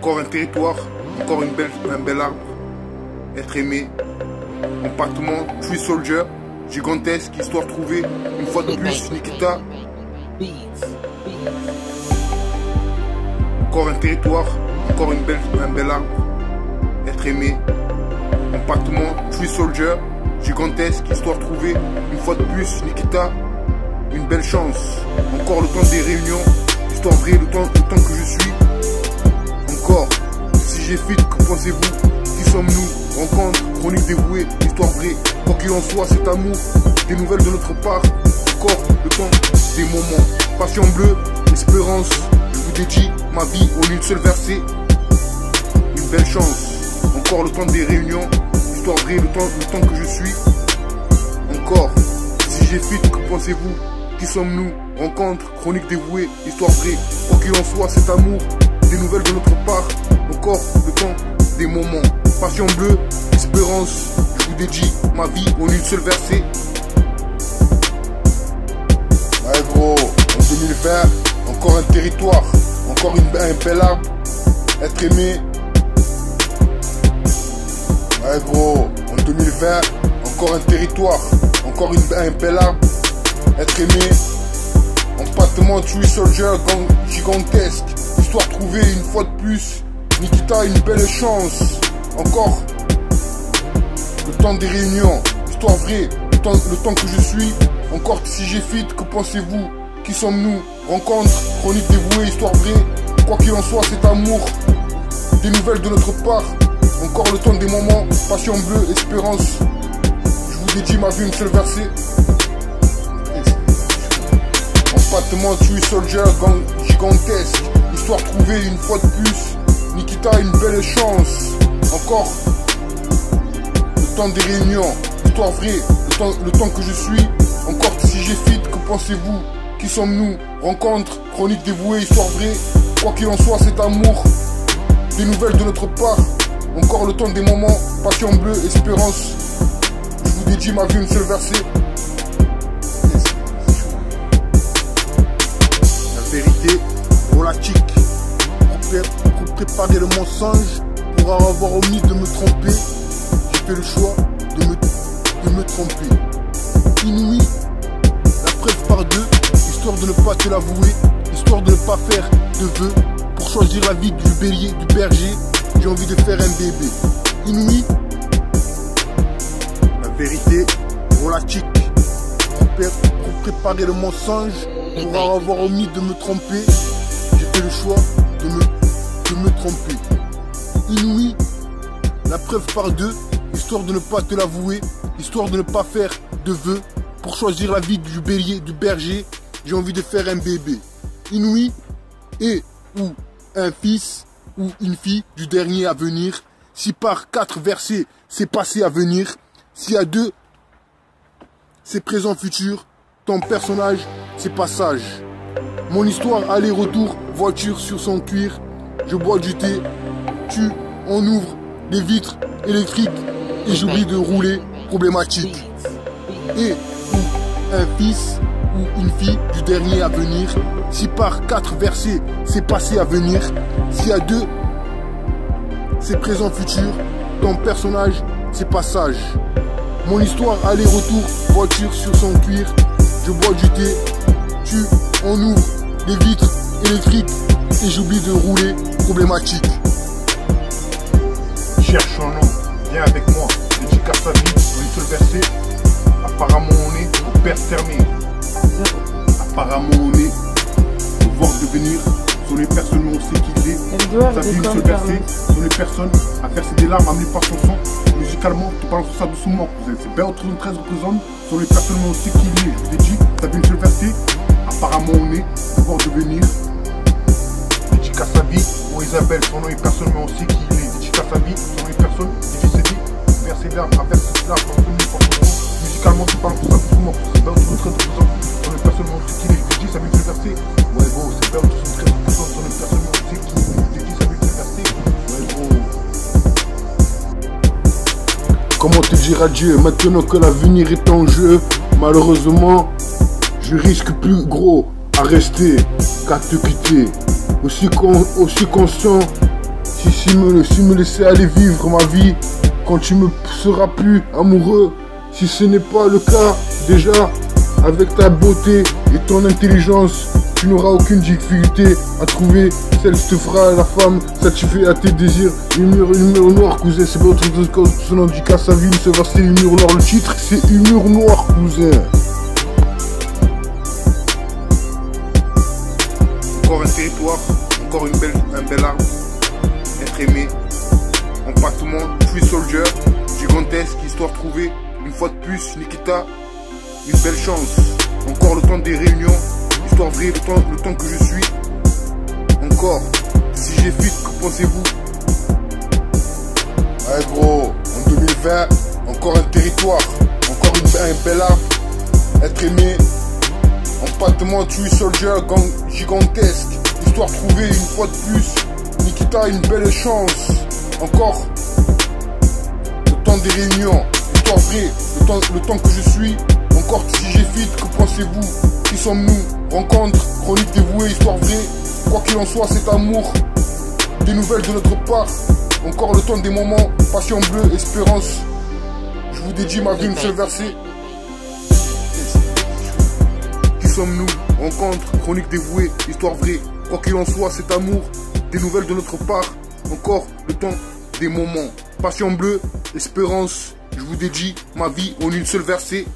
Encore un territoire, encore un bel arbre. Être aimé. Compartiment, Tree Soldier, gigantesque, histoire trouvée. Une fois de plus, Nikita. Encore un territoire, encore un bel arbre. Être aimé. Compartiment, Tree Soldier, gigantesque, histoire trouvée. Une fois de plus, Nikita. Une belle chance. Encore le temps des réunions. Histoire vraie, le temps que je suis. Encore. Si j'ai fit, que pensez-vous? Qui sommes-nous? Rencontre, chronique dévouée, histoire vraie. Quoi qu'il en soit, cet amour. Des nouvelles de notre part. Encore le temps des moments. Passion bleue, espérance. Je vous dédie ma vie en une seule versée. Une belle chance. Encore le temps des réunions. Histoire vraie, le temps que je suis. Encore. Si j'ai fit, que pensez-vous? Qui sommes-nous? Rencontre, chronique dévouée, histoire vraie. Quoi qu'il en soit, cet amour, des nouvelles de notre part. Encore le temps des moments. Passion bleue, espérance. Je vous dédie ma vie en une seule versée. Ouais gros, en 2020, encore un territoire, encore un bel arbre. Être aimé. Ouais gros, en 2020, encore un territoire, encore un bel arbre. Être aimé. Compartiment Tree Soldier, gigantesque. Histoire trouvée une fois de plus. Nikita, une belle chance. Encore le temps des réunions. Histoire vraie, le temps que je suis. Encore si j'ai fit, que pensez-vous? Qui sommes-nous? Rencontre, chronique dévouée, histoire vraie. Quoi qu'il en soit, cet amour. Des nouvelles de notre part. Encore le temps des moments. Passion bleue, espérance. Je vous dédie ma vie une seule versée. Compartiment Tree Soldier, gigantesque. Histoire trouvée une fois de plus. Nikita, une belle chance. Encore le temps des réunions. Histoire vraie, le temps que je suis. Encore si j'ai fit, que pensez-vous? Qui sommes-nous? Rencontre, chronique dévouée, histoire vraie. Quoi qu'il en soit, cet amour. Des nouvelles de notre part. Encore le temps des moments. Passion bleue, espérance. Je vous dédie ma vie une seule versée. Vérité relatique pour préparer le mensonge, pour avoir omis de me tromper. J'ai fait le choix de me tromper. Inouï, la preuve par deux, histoire de ne pas te l'avouer, histoire de ne pas faire de vœux. Pour choisir la vie du bélier, du berger, j'ai envie de faire un bébé. Inouï, la vérité relatique pour préparer le mensonge. Pour avoir omis de me tromper, j'ai fait le choix de me tromper. Inouï, la preuve par deux, histoire de ne pas te l'avouer, histoire de ne pas faire de vœux. Pour choisir la vie du bélier, du berger, j'ai envie de faire un bébé. Inouï, et ou un fils ou une fille du dernier à venir. Si par 4 versets, c'est passé à venir. S'il y a 2, c'est présent futur. Ton personnage, c'est passage. Mon histoire, aller-retour, voiture sur son cuir. Je bois du thé, on ouvre des vitres électriques et j'oublie de rouler, problématique. Et ou un fils ou une fille du dernier à venir. Si par 4 versets, c'est passé à venir. S'il y a 2, c'est présent futur. Ton personnage, c'est passage. Mon histoire, aller-retour, voiture sur son cuir. Je bois du thé, on ouvre les vitres électriques et j'oublie de rouler, problématique. Cherche un nom, viens avec moi, dédicace sa vie, dans une seule versée. Apparemment on est au père fermé. Apparemment on est au voir devenir. Sur les personnes on sait qui il est. Sa vie une seule versée. Sur les personnes à verser des larmes, amener par son son. Musicalement, tu parles sur ça doucement. C'est bien autre 13 représente. Sur les personnes on sait qui il est. Je vous ai dit, sa vie une seule versée. Apparemment on est au voir devenir. Dédicace sa vie. Ou Isabelle, son nom est personne mais on sait qui il est. Dédicace sa vie, son nom est personne. Difficile dit, verser des larmes, à verser des larmes, par son son. Musicalement, tu parles sur ça doucement. C'est bien autre 13 représente. Sur les personnes on sait qui il est. Je dis, sa vie une seule versée. Ouais gros, c'est bien autre 13 représente. Sur les personnes on sait qui il est. Je dis, sa vie une seule versée. Ouais gros. Comment te dire adieu maintenant que l'avenir est en jeu? Malheureusement, je risque plus gros à rester qu'à te quitter. Aussi conscient me laisser aller vivre ma vie quand tu me seras plus amoureux. Si ce n'est pas le cas, déjà, avec ta beauté et ton intelligence, tu n'auras aucune difficulté à trouver celle qui te fera la femme satisfait à tes désirs. Humour noir, cousin, c'est pas autre chose. Ce nom du cas, sa vie, ce verset humour noir. Le titre, c'est Humour noir, cousin. Encore un territoire, encore un bel arbre. Être aimé, empattement, Free Soldier, gigantesque, histoire trouvée. Une fois de plus, Nikita, une belle chance. Encore le temps des réunions, histoire vraie, le temps que je suis. Encore, si j'ai fuite, que pensez-vous? Ouais gros, en 2020, encore un territoire, encore un bel arbre. Être aimé, empattement, Free Soldier, gang gigantesque, histoire trouvée, une fois de plus. Nikita, une belle chance. Encore, le temps des réunions. Vrai, le temps que je suis, encore si j'ai fuite, que pensez-vous? Qui sommes-nous? Rencontre, chronique dévouée, histoire vraie. Quoi qu'il en soit, cet amour, des nouvelles de notre part. Encore le temps des moments, passion bleue, espérance. Je vous dédie ma vie, une seule versée. Qui sommes-nous? Rencontre, chronique dévouée, histoire vraie. Quoi qu'il en soit, cet amour, des nouvelles de notre part. Encore le temps des moments, passion bleue, espérance. Je vous dédie ma vie en une seule versée.